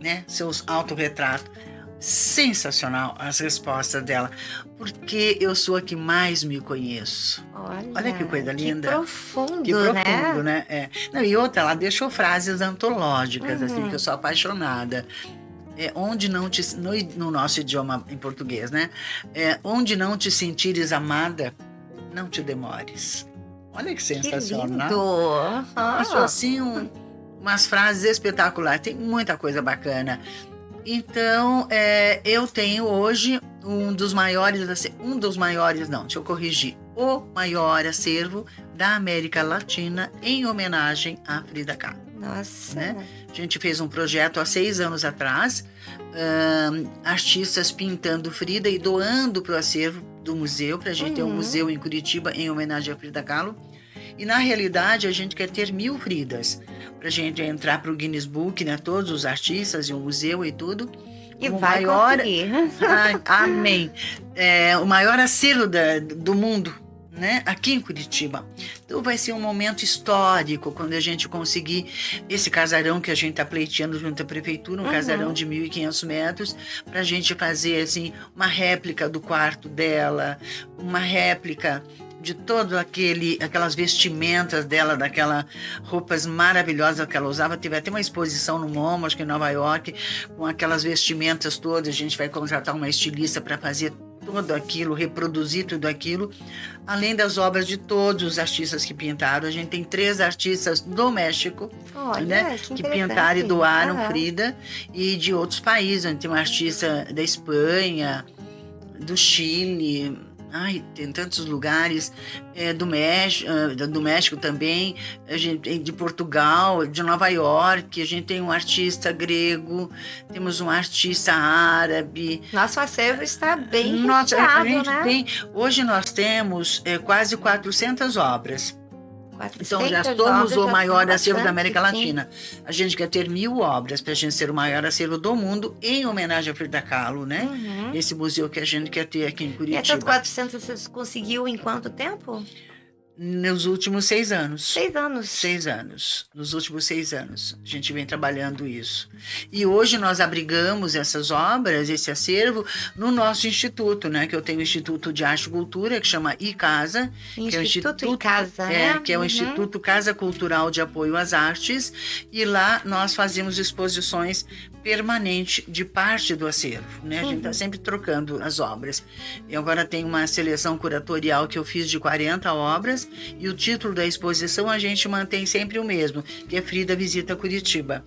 né? Seus autorretratos? Sensacional as respostas dela, porque eu sou a que mais me conheço. Olha que coisa linda. Que profundo, né? Não, e outra, ela deixou frases antológicas, assim, que eu sou apaixonada. No nosso idioma em português, né? Onde não te sentires amada, não te demores. Olha que sensacional. Que lindo. Acho assim umas frases espetaculares. Tem muita coisa bacana. Então, eu tenho hoje o maior acervo da América Latina em homenagem à Frida Kahlo. Nossa! Né? A gente fez um projeto há 6 anos atrás, artistas pintando Frida e doando para o acervo do museu, para a gente ter um museu em Curitiba em homenagem à Frida Kahlo. E, na realidade, a gente quer ter 1000 Fridas, para a gente entrar para o Guinness Book, né? Todos os artistas e o museu e tudo. E vai conseguir. Amém. O maior acervo do mundo, né? Aqui em Curitiba. Então, vai ser um momento histórico quando a gente conseguir esse casarão que a gente está pleiteando junto à prefeitura, um casarão de 1.500 metros, para a gente fazer, assim, uma réplica do quarto dela, uma réplica de todo aquelas vestimentas dela, daquelas roupas maravilhosas que ela usava. Teve até uma exposição no MoMA, acho que em Nova York, com aquelas vestimentas todas. A gente vai contratar uma estilista para fazer tudo aquilo, reproduzir tudo aquilo, além das obras de todos os artistas que pintaram. A gente tem 3 artistas do México, né, que pintaram e doaram Frida, e de outros países. A gente tem uma artista da Espanha, do Chile, tem tantos lugares, do México também, a gente, de Portugal, de Nova York, a gente tem um artista grego, temos um artista árabe. Nosso acervo está bem recheado, né? Hoje nós temos quase 400 obras. 400 então já somos o maior acervo da América sim. Latina. A gente quer ter 1000 obras para a gente ser o maior acervo do mundo em homenagem a Frida Kahlo, né? Esse museu que a gente quer ter aqui em Curitiba. E essas 400 você conseguiu em quanto tempo? Nos últimos 6 anos. 6 anos. 6 anos. Nos últimos 6 anos. A gente vem trabalhando isso. E hoje nós abrigamos essas obras, esse acervo, no nosso instituto, né? Que eu tenho o Instituto de Arte e Cultura, que chama ICASA. Instituto ICASA, né? Que é o Instituto Casa Cultural de Apoio às Artes. E lá nós fazemos exposições permanentes de parte do acervo, né? A gente está sempre trocando as obras. E agora tem uma seleção curatorial que eu fiz de 40 obras. E o título da exposição a gente mantém sempre o mesmo, que é Frida Visita Curitiba.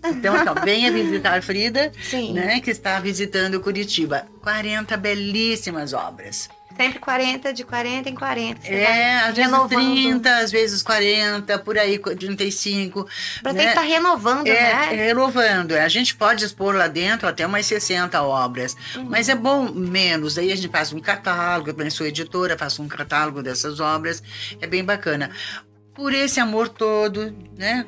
Então, venha visitar Frida, né, que está visitando Curitiba. 40 belíssimas obras. Sempre 40, de 40 em 40. Às vezes 30, às vezes 40, por aí, 35. Mas tem que estar renovando, né? Renovando. A gente pode expor lá dentro até umas 60 obras, mas é bom menos. Aí a gente faz um catálogo, eu sou editora, faço um catálogo dessas obras, é bem bacana. Por esse amor todo, né?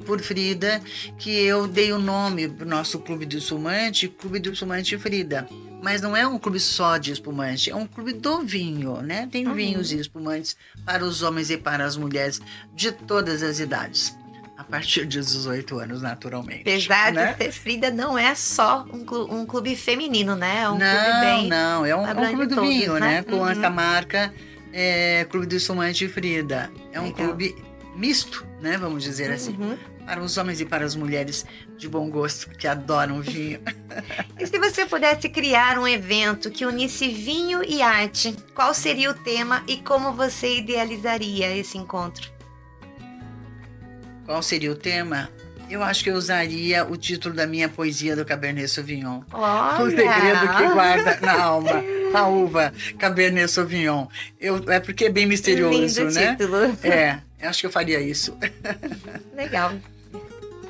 Por Frida, que eu dei o nome pro nosso Clube do Espumante, Clube do Espumante Frida. Mas não é um clube só de espumante, é um clube do vinho, né? Tem vinhos e espumantes para os homens e para as mulheres de todas as idades. A partir de 18 anos, naturalmente. Apesar de ser Frida, não é só um clube feminino, né? É um clube bem... Não, é um clube do todos, vinho, né? Com essa marca, Clube do Espumante Frida. É um clube misto, né? Vamos dizer assim. Para os homens e para as mulheres de bom gosto, que adoram vinho. E se você pudesse criar um evento que unisse vinho e arte, qual seria o tema e como você idealizaria esse encontro? Qual seria o tema? Eu acho que eu usaria o título da minha poesia do Cabernet Sauvignon. Olha! O segredo que guarda na alma, a uva Cabernet Sauvignon. É porque é bem misterioso, lindo né? Título. Eu acho que eu faria isso. Legal.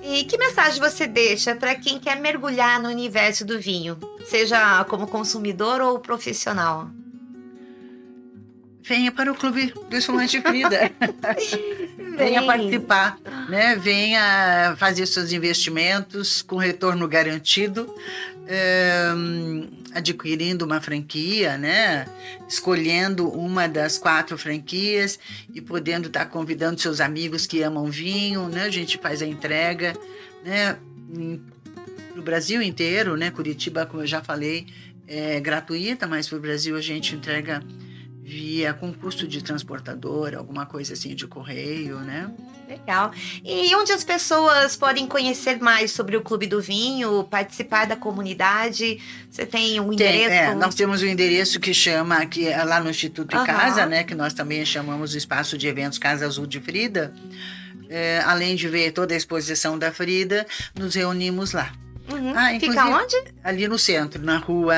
E que mensagem você deixa para quem quer mergulhar no universo do vinho, seja como consumidor ou profissional? Venha para o Clube do Espumante Frida. Venha participar, né? Venha fazer seus investimentos com retorno garantido, adquirindo uma franquia, né? Escolhendo uma das 4 franquias e podendo estar convidando seus amigos que amam vinho, né? A gente faz a entrega, né? No Brasil inteiro, né? Curitiba, como eu já falei, é gratuita, mas para o Brasil a gente entrega com custo de transportadora, alguma coisa assim de correio, né? Legal. E onde as pessoas podem conhecer mais sobre o Clube do Vinho, participar da comunidade? Você tem um endereço? Nós temos um endereço que é lá no Instituto Casa, né? Que nós também chamamos o espaço de eventos Casa Azul de Frida. Além de ver toda a exposição da Frida, nos reunimos lá. Fica onde? Ali no centro, na rua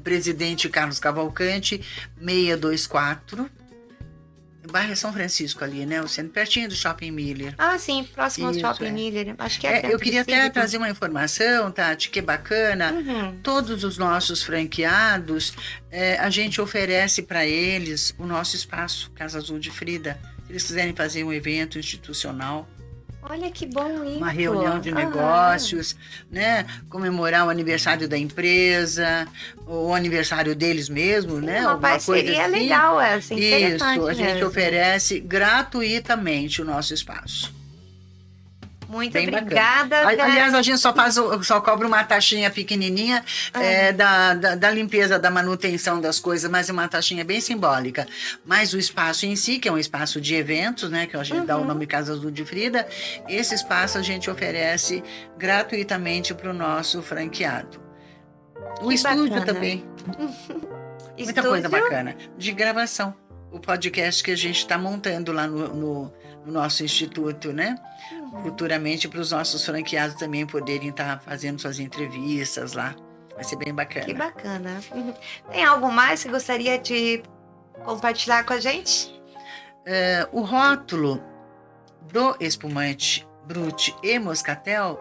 Presidente Carlos Cavalcante, 624. Bairro São Francisco ali, né? O centro, pertinho do Shopping Miller. Sim, próximo ao Shopping Miller. Acho que eu queria até trazer uma informação, Tati, que é bacana. Todos os nossos franqueados, a gente oferece para eles o nosso espaço, Casa Azul de Frida. Se eles quiserem fazer um evento institucional. Olha que bom isso. Uma reunião de negócios, né? Comemorar o aniversário da empresa, o aniversário deles mesmo, né? Uma parceria assim. Legal essa, interessante. Isso, a gente oferece gratuitamente o nosso espaço. Muito bem obrigada. Aliás, a gente só cobra uma taxinha pequenininha da limpeza, da manutenção das coisas, mas é uma taxinha bem simbólica. Mas o espaço em si, que é um espaço de eventos, né, que a gente dá o nome Casa Azul de Frida, esse espaço a gente oferece gratuitamente para o nosso franqueado. O estúdio bacana. Também. Muita coisa bacana. De gravação. O podcast que a gente está montando lá no nosso instituto, né? Futuramente para os nossos franqueados também poderem estar fazendo suas entrevistas lá. Vai ser bem bacana. Que bacana. Tem algo mais que gostaria de compartilhar com a gente? O rótulo do espumante Brut e Moscatel,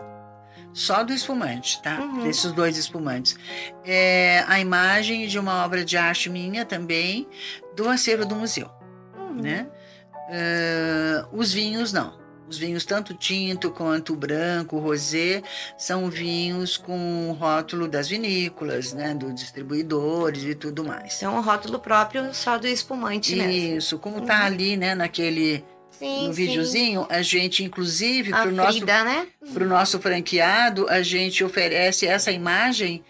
só do espumante, tá? Desses 2 espumantes. É a imagem de uma obra de arte minha também, do acervo do museu, né? Os vinhos não. Os vinhos, tanto tinto quanto branco, rosé, são vinhos com o rótulo das vinícolas, né? Dos distribuidores e tudo mais. Então, um rótulo próprio só do espumante mesmo. Isso, como tá ali, né? No videozinho, a gente, inclusive, para o nosso franqueado, a gente oferece essa imagem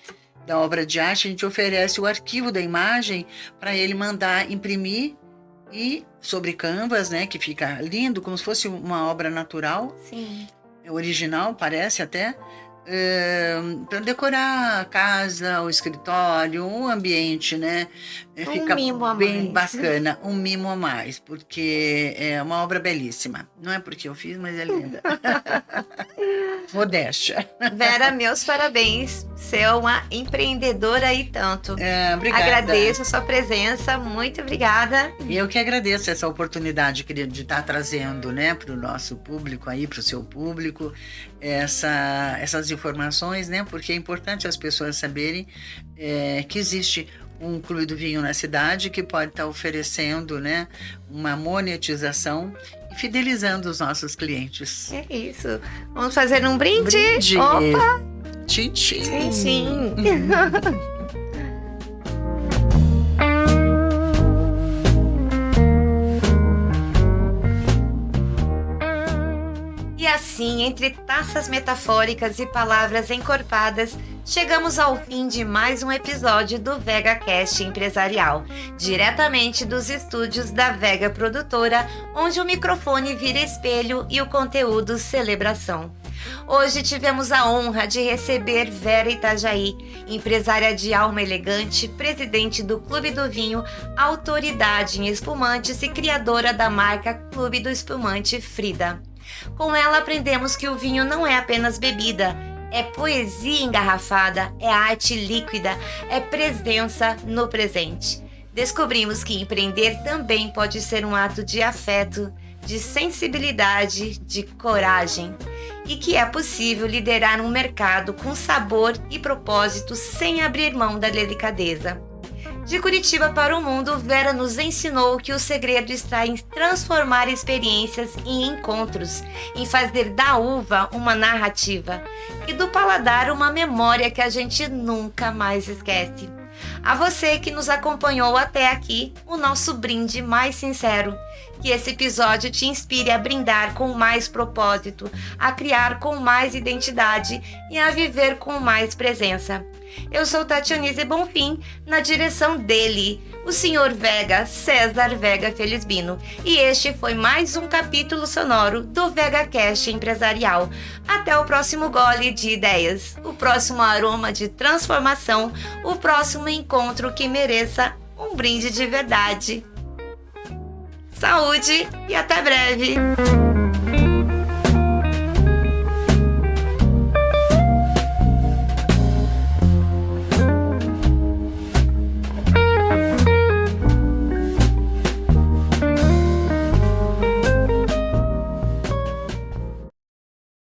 da obra de arte, a gente oferece o arquivo da imagem para ele mandar imprimir e sobre canvas, né, que fica lindo, como se fosse uma obra natural. Sim. Original, parece até, para decorar a casa, o escritório, o ambiente, né? Fica bem bacana, um mimo a mais, porque é uma obra belíssima. Não é porque eu fiz, mas é linda. Modéstia. Vera, meus parabéns. Você é uma empreendedora e tanto. Obrigada. Agradeço a sua presença, muito obrigada. E eu que agradeço essa oportunidade, querida, de estar trazendo, né, para o nosso público aí, para o seu público, essas informações, né, porque é importante as pessoas saberem que existe um clube do vinho na cidade que pode estar oferecendo, né, uma monetização e fidelizando os nossos clientes. É isso. Vamos fazer um brinde? Opa! Tchim, tchim. Sim, sim. E assim, entre taças metafóricas e palavras encorpadas, chegamos ao fim de mais um episódio do VegaCast Empresarial, diretamente dos estúdios da Vega Produtora, onde o microfone vira espelho e o conteúdo celebração. Hoje tivemos a honra de receber Vera Itajaí, empresária de alma elegante, presidente do Clube do Vinho, autoridade em espumantes e criadora da marca Clube do Espumante Frida. Com ela aprendemos que o vinho não é apenas bebida, é poesia engarrafada, é arte líquida, é presença no presente. Descobrimos que empreender também pode ser um ato de afeto, de sensibilidade, de coragem. E que é possível liderar um mercado com sabor e propósito sem abrir mão da delicadeza. De Curitiba para o mundo, Vera nos ensinou que o segredo está em transformar experiências em encontros, em fazer da uva uma narrativa e do paladar uma memória que a gente nunca mais esquece. A você que nos acompanhou até aqui, o nosso brinde mais sincero. Que esse episódio te inspire a brindar com mais propósito, a criar com mais identidade e a viver com mais presença. Eu sou Tatianise Bonfim, na direção dele, o Sr. Vega, César Vega Felisbino. E este foi mais um capítulo sonoro do VegaCast Empresarial. Até o próximo gole de ideias, o próximo aroma de transformação, o próximo encontro que mereça um brinde de verdade. Saúde e até breve!